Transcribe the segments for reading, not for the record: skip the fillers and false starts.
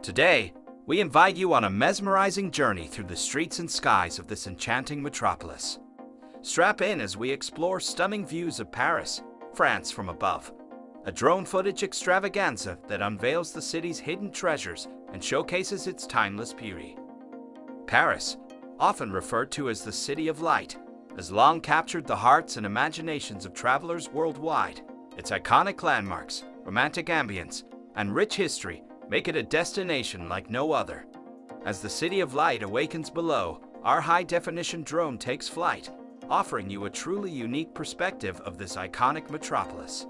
Today, we invite you on a mesmerizing journey through the streets and skies of this enchanting metropolis. Strap in as we explore stunning views of Paris, France from above, a drone footage extravaganza that unveils the city's hidden treasures and showcases its timeless beauty. Paris, often referred to as the City of Light, has long captured the hearts and imaginations of travelers worldwide. Its iconic landmarks, romantic ambience, and rich history make it a destination like no other. As the City of Light awakens below, our high-definition drone takes flight, offering you a truly unique perspective of this iconic metropolis.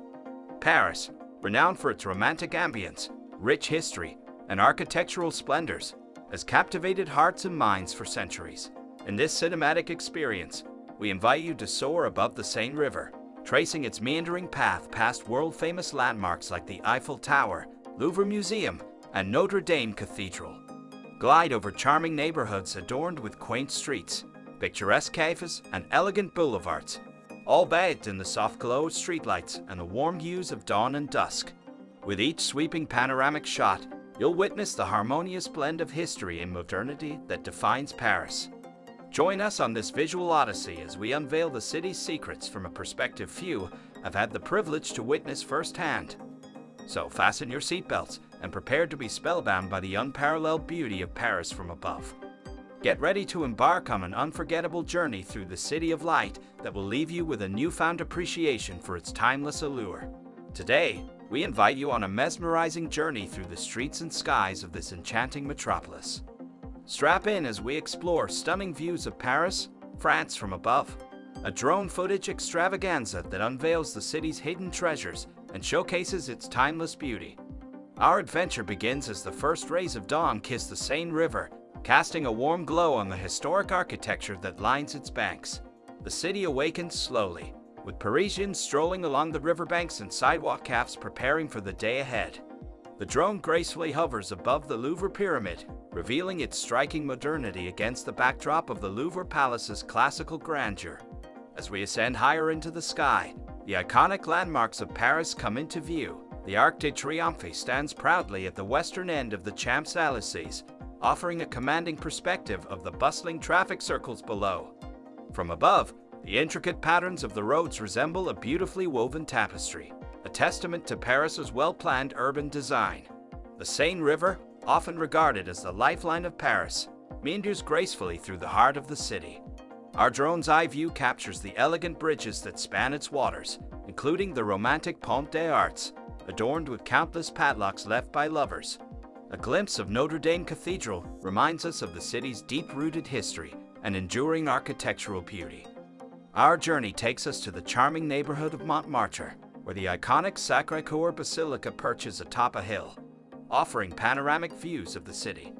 Paris, renowned for its romantic ambience, rich history, and architectural splendors, has captivated hearts and minds for centuries. In this cinematic experience, we invite you to soar above the Seine River, tracing its meandering path past world-famous landmarks like the Eiffel Tower, Louvre Museum, and Notre-Dame Cathedral. Glide over charming neighborhoods adorned with quaint streets, picturesque cafes, and elegant boulevards, all bathed in the soft glow of streetlights and the warm hues of dawn and dusk. With each sweeping panoramic shot, you'll witness the harmonious blend of history and modernity that defines Paris. Join us on this visual odyssey as we unveil the city's secrets from a perspective few have had the privilege to witness firsthand. So fasten your seatbelts and prepare to be spellbound by the unparalleled beauty of Paris from above. Get ready to embark on an unforgettable journey through the City of Light that will leave you with a newfound appreciation for its timeless allure. Today, we invite you on a mesmerizing journey through the streets and skies of this enchanting metropolis. Strap in as we explore stunning views of Paris, France from above, a drone footage extravaganza that unveils the city's hidden treasures and showcases its timeless beauty. Our adventure begins as the first rays of dawn kiss the Seine River, casting a warm glow on the historic architecture that lines its banks. The city awakens slowly, with Parisians strolling along the riverbanks and sidewalk cafes preparing for the day ahead. The drone gracefully hovers above the Louvre Pyramid, revealing its striking modernity against the backdrop of the Louvre Palace's classical grandeur. As we ascend higher into the sky, the iconic landmarks of Paris come into view. The Arc de Triomphe stands proudly at the western end of the Champs-Élysées, offering a commanding perspective of the bustling traffic circles below. From above, the intricate patterns of the roads resemble a beautifully woven tapestry, a testament to Paris's well-planned urban design. The Seine River, often regarded as the lifeline of Paris, meanders gracefully through the heart of the city. Our drone's eye view captures the elegant bridges that span its waters, including the romantic Pont des Arts, adorned with countless padlocks left by lovers. A glimpse of Notre-Dame Cathedral reminds us of the city's deep-rooted history and enduring architectural beauty. Our journey takes us to the charming neighborhood of Montmartre, where the iconic Sacré-Cœur Basilica perches atop a hill, offering panoramic views of the city.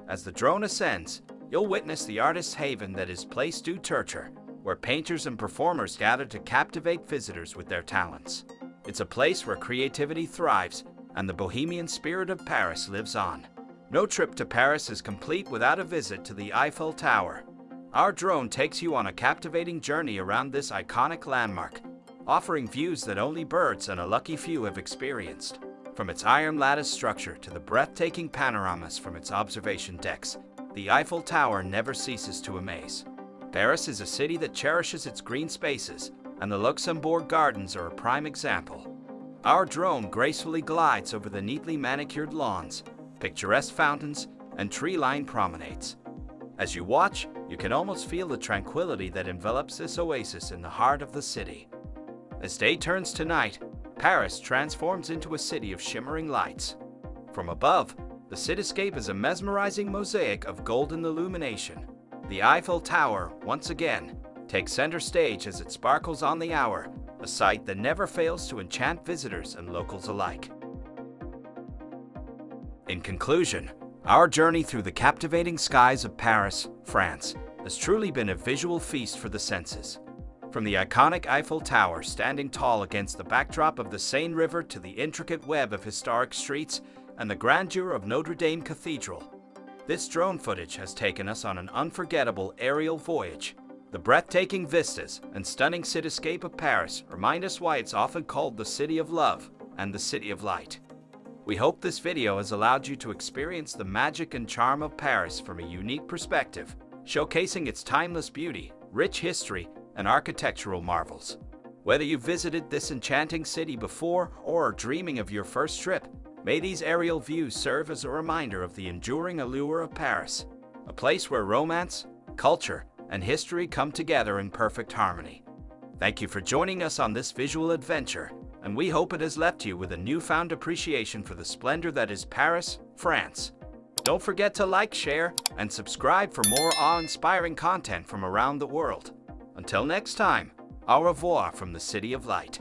As the drone ascends, you'll witness the artist's haven that is Place du Tertre, where painters and performers gather to captivate visitors with their talents. It's a place where creativity thrives and the bohemian spirit of Paris lives on. No trip to Paris is complete without a visit to the Eiffel Tower. Our drone takes you on a captivating journey around this iconic landmark, offering views that only birds and a lucky few have experienced. From its iron lattice structure to the breathtaking panoramas from its observation decks, the Eiffel Tower never ceases to amaze. Paris is a city that cherishes its green spaces, and the Luxembourg Gardens are a prime example. Our drone gracefully glides over the neatly manicured lawns, picturesque fountains, and tree-lined promenades. As you watch, you can almost feel the tranquility that envelops this oasis in the heart of the city. As day turns to night, Paris transforms into a city of shimmering lights. From above, the cityscape is a mesmerizing mosaic of golden illumination. The Eiffel Tower, once again, takes center stage as it sparkles on the hour, a sight that never fails to enchant visitors and locals alike. In conclusion, our journey through the captivating skies of Paris, France, has truly been a visual feast for the senses. From the iconic Eiffel Tower standing tall against the backdrop of the Seine River to the intricate web of historic streets and the grandeur of Notre-Dame Cathedral, this drone footage has taken us on an unforgettable aerial voyage. The breathtaking vistas and stunning cityscape of Paris remind us why it's often called the City of Love and the City of Light. We hope this video has allowed you to experience the magic and charm of Paris from a unique perspective, showcasing its timeless beauty, rich history, and architectural marvels. Whether you've visited this enchanting city before or are dreaming of your first trip, may these aerial views serve as a reminder of the enduring allure of Paris, a place where romance, culture, and history come together in perfect harmony. Thank you for joining us on this visual adventure, and we hope it has left you with a newfound appreciation for the splendor that is Paris, France. Don't forget to like, share, and subscribe for more awe-inspiring content from around the world. Until next time, au revoir from the City of Light.